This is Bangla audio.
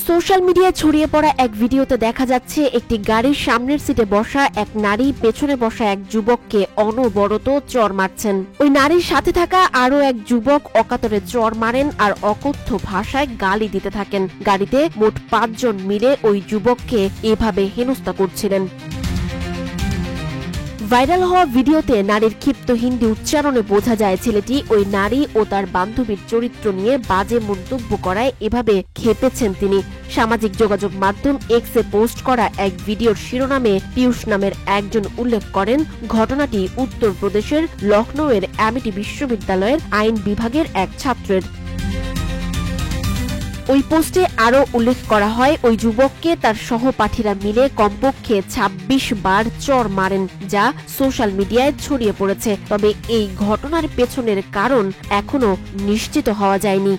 সোশ্যাল মিডিয়ায় ছড়িয়ে পড়া এক ভিডিওতে দেখা যাচ্ছে একটি গাড়ির সামনের সিটে বসা এক নারী পেছনে বসা এক যুবককে অনবরত চড় মারছেন। ওই নারীর সাথে থাকা আরো এক যুবক অকাতরে চড় মারেন আর অকথ্য ভাষায় গালি দিতে থাকেন। গাড়িতে মোট 5 জন মিলে ওই যুবককে এভাবে হেনস্থা করছিলেন। ভাইরাল হওয়া ভিডিওতে নারীর ক্ষিপ্ত হিন্দি উচ্চারণে বোঝা যায় ছেলেটি ওই নারী ও তার বান্ধবীর চরিত্র নিয়ে বাজে মন্তব্য করায় এভাবে ক্ষেপেছেন তিনি। সামাজিক যোগাযোগ মাধ্যম এক্সে পোস্ট করা এক ভিডিওর শিরোনামে পীয়ূষ নামের একজন উল্লেখ করেন ঘটনাটি উত্তরপ্রদেশের লখনৌয়ের অ্যামিটি বিশ্ববিদ্যালয়ের আইন বিভাগের এক ছাত্রের। ওই পোস্টে আরো উল্লেখ করা হয় ওই যুবককে তার সহপাঠীরা মিলে কমপক্ষে 26 বার চড় মারেন, যা সোশ্যাল মিডিয়ায় ছড়িয়ে পড়েছে। তবে এই ঘটনার পেছনের কারণ এখনো নিশ্চিত হওয়া যায়নি।